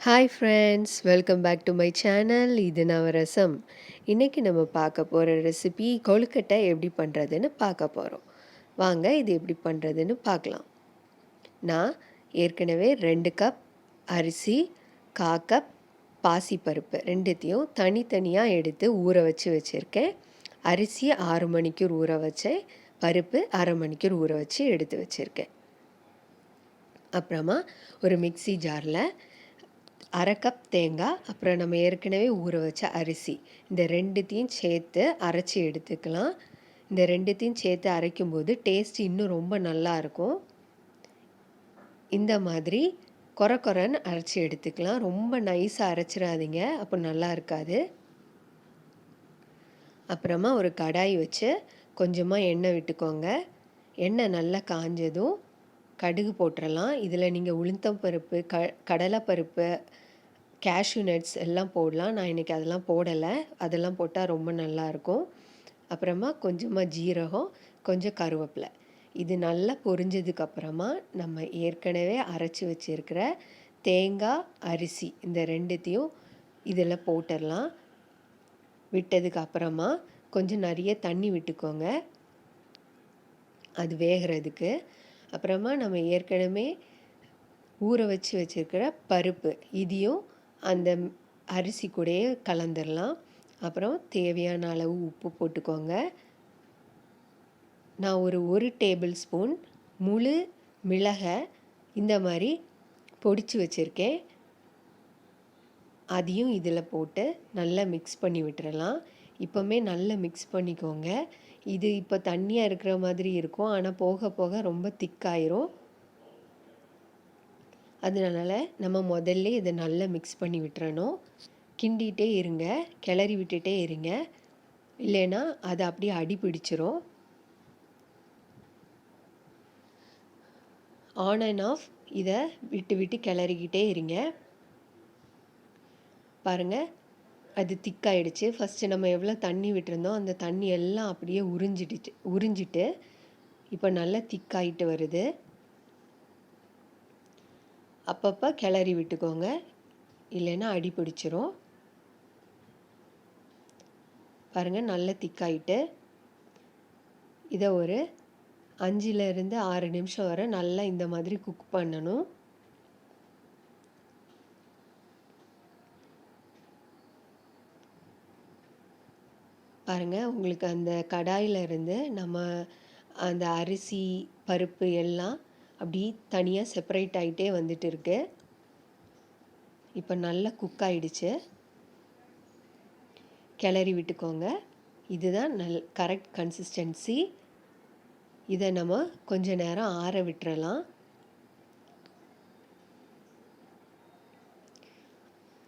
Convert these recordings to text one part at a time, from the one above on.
Hi friends, welcome back to my channel. இது நவரசம். இன்றைக்கி நம்ம பார்க்க போகிற ரெசிபி கொழுக்கட்டை எப்படி பண்ணுறதுன்னு பார்க்க போகிறோம். வாங்க இது எப்படி பண்ணுறதுன்னு பார்க்கலாம். நான் ஏற்கனவே 2 கப் அரிசி, 1/4 கப் பாசிப்பருப்பு ரெண்டுத்தையும் தனித்தனியாக எடுத்து ஊற வச்சுருக்கேன். அரிசி 6 மணிக்கூர் ஊற வச்சேன், பருப்பு 1/2 மணிக்கூர் ஊற வச்சு எடுத்து வச்சுருக்கேன். அப்புறமா ஒரு மிக்ஸி ஜாரில் 1/2 கப் தேங்காய், அப்புறம் நம்ம ஏற்கனவே ஊற வச்ச அரிசி, இந்த ரெண்டுத்தையும் சேர்த்து அரைச்சி எடுத்துக்கலாம். இந்த ரெண்டுத்தையும் சேர்த்து அரைக்கும்போது டேஸ்ட் இன்னும் ரொம்ப நல்லாயிருக்கும். இந்த மாதிரி கொரன்னு அரைச்சி எடுத்துக்கலாம். ரொம்ப நைஸாக அரைச்சிடாதீங்க, அப்போ நல்லா இருக்காது. அப்புறமா ஒரு கடாய் வச்சு கொஞ்சமாக எண்ணெய் விட்டுக்கோங்க. எண்ணெய் நல்லா காஞ்சதும் கடுகு போட்டுடலாம். இதில் நீங்கள் உளுத்தம் பருப்பு, கடலைப்பருப்பு, கேஷ்யூ நட்ஸ் எல்லாம் போடலாம். நான் இன்றைக்கி அதெல்லாம் போடலை. அதெல்லாம் போட்டால் ரொம்ப நல்லாயிருக்கும். அப்புறமா கொஞ்சமாக ஜீரகம், கொஞ்சம் கருவேப்பிலை. இது நல்லா பொரிஞ்சதுக்கப்புறமா நம்ம ஏற்கனவே அரைச்சி வச்சுருக்கிற தேங்காய், அரிசி இந்த ரெண்டுத்தையும் இதில் போட்டுடலாம். விட்டதுக்கு அப்புறமா கொஞ்சம் நிறைய தண்ணி விட்டுக்கோங்க அது வேகிறதுக்கு. அப்புறமா நம்ம ஏற்கனவே ஊற வச்சுருக்கிற பருப்பு இதையும் அந்த அரிசி கூடயே கலந்துடலாம். அப்புறம் தேவையான அளவு உப்பு போட்டுக்கோங்க. நான் ஒரு டேபிள் ஸ்பூன் முழு மிளகை இந்த மாதிரி பொடிச்சு வச்சுருக்கேன். அதையும் இதில் போட்டு நல்லா மிக்ஸ் பண்ணி விட்டுறலாம். இப்போவுமே நல்லா மிக்ஸ் பண்ணிக்கோங்க. இது இப்போ தண்ணியாக இருக்கிற மாதிரி இருக்கும், ஆனால் போக போக ரொம்ப திக்காயிரும். அதனால நம்ம முதல்ல இதை நல்லா மிக்ஸ் பண்ணி விட்டுறணும். கிண்டிகிட்டே இருங்க, கிளறி விட்டுட்டே இருங்க, இல்லைன்னா அது அப்படியே அடி பிடிச்சிரும். ஆன் அண்ட் ஆஃப் இதை விட்டு விட்டு கிளறிக்கிட்டே இருங்க. பாருங்கள், அது திக்காயிடுச்சு. ஃபஸ்ட்டு நம்ம எவ்வளோ தண்ணி விட்டுருந்தோம் அந்த தண்ணி எல்லாம் அப்படியே உறிஞ்சிட்டு இப்போ நல்லா திக்காயிட்டு வருது. அப்பப்போ கிளறி விட்டுக்கோங்க, இல்லைன்னா அடி பிடிச்சிரும். பாருங்கள், நல்லா திக்காயிட்டு இதை ஒரு 5லேருந்து 6 நிமிஷம் வரை நல்லா இந்த மாதிரி குக் பண்ணணும். பாருங்கள், உங்களுக்கு அந்த கடாயிலிருந்து நம்ம அந்த அரிசி, பருப்பு எல்லாம் அப்படி தனியாக செப்பரேட் ஆகிட்டே வந்துட்டு இருக்கு. இப்போ நல்லா குக் ஆகிடுச்சு. கிளறி விட்டுக்கோங்க. இதுதான் கரெக்ட் கன்சிஸ்டன்சி. இதை நம்ம கொஞ்ச நேரம் ஆற விட்டுறலாம்.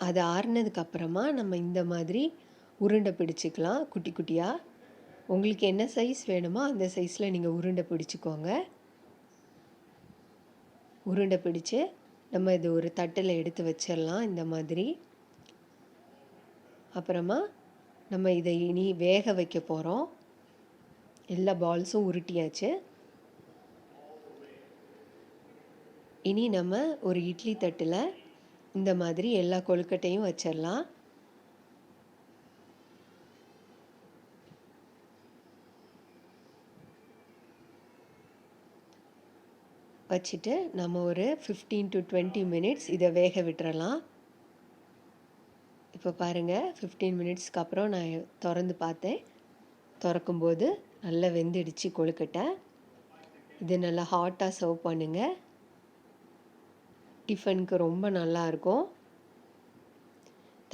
அது ஆறுனதுக்கப்புறமா நம்ம இந்த மாதிரி உருண்டை பிடிச்சிக்கலாம் குட்டி குட்டியாக. உங்களுக்கு என்ன சைஸ் வேணுமோ அந்த சைஸில் நீங்கள் உருண்டை பிடிச்சிக்கோங்க. உருண்டை பிடிச்சு நம்ம இது ஒரு தட்டில் எடுத்து வச்சிடலாம் இந்த மாதிரி. அப்புறமா நம்ம இதை இனி வேக வைக்க போகிறோம். எல்லா பால்ஸும் உருட்டியாச்சு. இனி நம்ம ஒரு இட்லி தட்டில் இந்த மாதிரி எல்லா கொழுக்கட்டையும் வச்சிடலாம். வச்சுட்டு நம்ம ஒரு 15 to 20 மினிட்ஸ் இதை வேக விட்டுறலாம். இப்போ பாருங்கள், 15 மினிட்ஸ்க்கு அப்புறம் நான் திறந்து பார்த்தேன். திறக்கும்போது நல்லா வெந்துடுச்சு கொழுக்கட்டை. இது நல்லா ஹாட்டாக சர்வ் பண்ணுங்கள். டிஃபனுக்கு ரொம்ப நல்லாயிருக்கும்.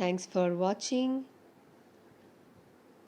தேங்க்ஸ் ஃபார் வாட்சிங்.